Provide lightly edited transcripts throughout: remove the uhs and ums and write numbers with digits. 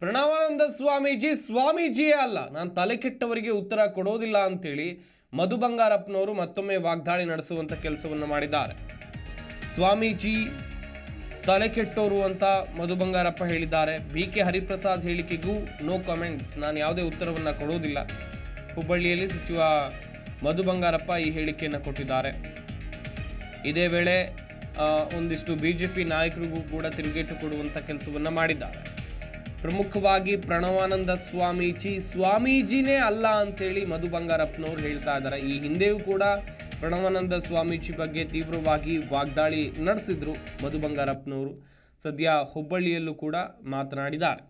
ಪ್ರಣವಾನಂದ ಸ್ವಾಮೀಜಿಯೇ ಅಲ್ಲ, ನಾನು ತಲೆ ಕೆಟ್ಟವರಿಗೆ ಉತ್ತರ ಕೊಡೋದಿಲ್ಲ ಅಂತೇಳಿ ಮಧು ಬಂಗಾರಪ್ಪನವರು ಮತ್ತೊಮ್ಮೆ ವಾಗ್ದಾಳಿ ನಡೆಸುವಂಥ ಕೆಲಸವನ್ನು ಮಾಡಿದ್ದಾರೆ. ಸ್ವಾಮೀಜಿ ತಲೆ ಕೆಟ್ಟೋರು ಅಂತ ಮಧು ಬಂಗಾರಪ್ಪ ಹೇಳಿದ್ದಾರೆ. BK ಹರಿಪ್ರಸಾದ್ ಹೇಳಿಕೆಗೂ ನೋ ಕಮೆಂಟ್ಸ್, ನಾನು ಯಾವುದೇ ಉತ್ತರವನ್ನು ಕೊಡೋದಿಲ್ಲ. ಹುಬ್ಬಳ್ಳಿಯಲ್ಲಿ ಸಚಿವ ಮಧು ಬಂಗಾರಪ್ಪ ಈ ಹೇಳಿಕೆಯನ್ನು ಕೊಟ್ಟಿದ್ದಾರೆ. ಇದೇ ವೇಳೆ ಒಂದಿಷ್ಟು BJP ನಾಯಕರಿಗೂ ಕೂಡ ತಿರುಗೇಟು ಕೊಡುವಂಥ ಕೆಲಸವನ್ನು ಮಾಡಿದ್ದಾರೆ. ಪ್ರಮುಖವಾಗಿ ಪ್ರಣವಾನಂದ ಸ್ವಾಮೀಜಿನೇ ಅಲ್ಲ ಅಂತೇಳಿ ಮಧು ಬಂಗಾರಪ್ಪನವರು ಹೇಳ್ತಾ ಇದ್ದಾರೆ. ಈ ಹಿಂದೆಯೂ ಕೂಡ ಪ್ರಣವಾನಂದ ಸ್ವಾಮೀಜಿ ಬಗ್ಗೆ ತೀವ್ರವಾಗಿ ವಾಗ್ದಾಳಿ ನಡೆಸಿದ್ರು ಮಧು ಬಂಗಾರಪ್ಪನವರು. ಸದ್ಯ ಹುಬ್ಬಳ್ಳಿಯಲ್ಲೂ ಕೂಡ ಮಾತನಾಡಿದ್ದಾರೆ.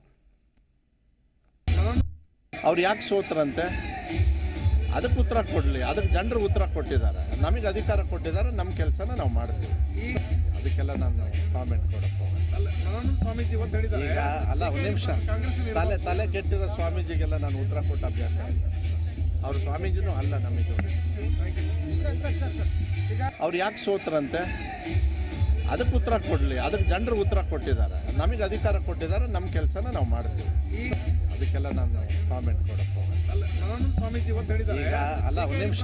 ಅವ್ರು ಯಾಕೆ ಸೋತ್ರಂತೆ ಅದಕ್ಕೆ ಉತ್ತರ ಕೊಡಲಿ, ಅದಕ್ಕೆ ಜನರು ಉತ್ತರ ಕೊಟ್ಟಿದ್ದಾರೆ, ನಮಗೆ ಅಧಿಕಾರ ಕೊಟ್ಟಿದ್ದಾರೆ, ನಮ್ಮ ಕೆಲಸನ ನಾವು ಮಾಡ್ತೀವಿ. ಅದಕ್ಕೆಲ್ಲ ನಾನು ಕಾಮೆಂಟ್ ಕೊಡಕ್ಕೆ ಈಗ ಅಲ್ಲ, ಒಂದು ನಿಮಿಷ. ತಲೆ ಕೆಟ್ಟಿರೋ ಸ್ವಾಮೀಜಿಗೆಲ್ಲ ನಾನು ಉತ್ತರ ಕೊಟ್ಟ ಅಭ್ಯಾಸ ಇಲ್ಲ. ಅವ್ರು ಸ್ವಾಮೀಜಿನೂ ಅಲ್ಲ ನಮಗೆ. ಅವ್ರು ಯಾಕೆ ಸೋತ್ರಂತೆ ಅದಕ್ಕೆ ಉತ್ತರ ಕೊಡಲಿ, ಅದಕ್ಕೆ ಜನರು ಉತ್ತರ ಕೊಟ್ಟಿದ್ದಾರೆ, ನಮಗೆ ಅಧಿಕಾರ ಕೊಟ್ಟಿದ್ದಾರೆ, ನಮ್ಮ ಕೆಲಸನ ನಾವು ಮಾಡ್ತೀವಿ. ಅದಕ್ಕೆಲ್ಲ ನಾನು ಕಾಮೆಂಟ್ ಕೊಡಕ್ಕೆ ಈಗ ಅಲ್ಲ, ಒಂದು ನಿಮಿಷ.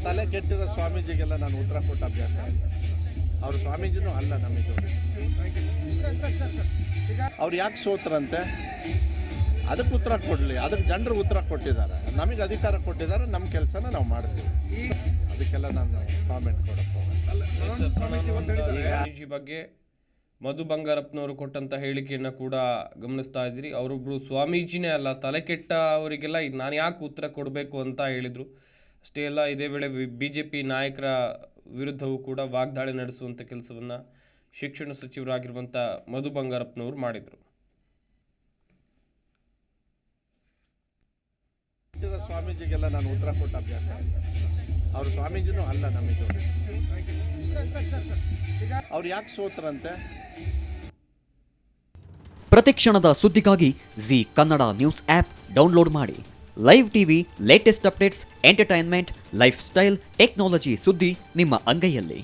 ತಲೆ ಕೆಟ್ಟಿರೋ ಸ್ವಾಮೀಜಿಗೆಲ್ಲ ನಾನು ಉತ್ತರ ಕೊಟ್ಟ ಅಭ್ಯಾಸ ಇಲ್ಲ. ಅವ್ರು ಸ್ವಾಮೀಜಿನೂ ಅಲ್ಲ ನಮಗೆ. ಅವ್ರು ಯಾಕೆ ಸೋತ್ರಂತೆ ಅದಕ್ಕೆ ಉತ್ತರ ಕೊಡಲಿ, ಅದಕ್ಕೆ ಜನರು ಉತ್ತರ ಕೊಟ್ಟಿದ್ದಾರೆ, ನಮಗೆ ಅಧಿಕಾರ ಕೊಟ್ಟಿದ್ದಾರೆ, ನಮ್ಮ ಕೆಲಸನ ನಾವು ಮಾಡ್ತೀವಿ. ಅದಕ್ಕೆಲ್ಲ ನಾನು ಕಾಮೆಂಟ್ ಕೊಡಕ್ಕೆ ಸ್ವಾಮೀಜಿ ಬಗ್ಗೆ ಮಧು ಬಂಗಾರಪ್ಪನವರು ಕೊಟ್ಟಂತ ಹೇಳಿಕೆಯನ್ನು ಕೂಡ ಗಮನಿಸ್ತಾ ಇದ್ದೀರಿ. ಅವರೊಬ್ಬರು ಸ್ವಾಮೀಜಿನೇ ಅಲ್ಲ, ತಲೆ ಕೆಟ್ಟ ಅವರಿಗೆಲ್ಲ ನಾನು ಯಾಕೆ ಉತ್ತರ ಕೊಡಬೇಕು ಅಂತ ಹೇಳಿದರು. ಅಷ್ಟೇ ಅಲ್ಲ, ಇದೇ ವೇಳೆ BJP ನಾಯಕರ ವಿರುದ್ಧವೂ ಕೂಡ ವಾಗ್ದಾಳಿ ನಡೆಸುವಂಥ ಕೆಲಸವನ್ನು ಶಿಕ್ಷಣ ಸಚಿವರಾಗಿರುವಂಥ ಮಧು ಬಂಗಾರಪ್ಪನವರು ಮಾಡಿದರು. ಸ್ವಾಮೀಜಿಗೆಲ್ಲ ನಾನು ಉತ್ತರ ಕೊಟ್ಟ ಅಭ್ಯಾಸ ಇಲ್ಲ. ಅವ್ರು ಸ್ವಾಮೀಜಿನೂ ಅಲ್ಲ ನಮಗೆ. ಅವ್ರು ಯಾಕೆ ಸೋತ್ರಂತೆ. ಪ್ರತಿಕ್ಷಣದ ಸುದ್ದಿಗಾಗಿ Zee Kannada news app download ಮಾಡಿ. Live TV, latest updates, entertainment, lifestyle, technology ಸುದ್ದಿ ನಿಮ್ಮ ಅಂಗೈಯಲ್ಲಿ.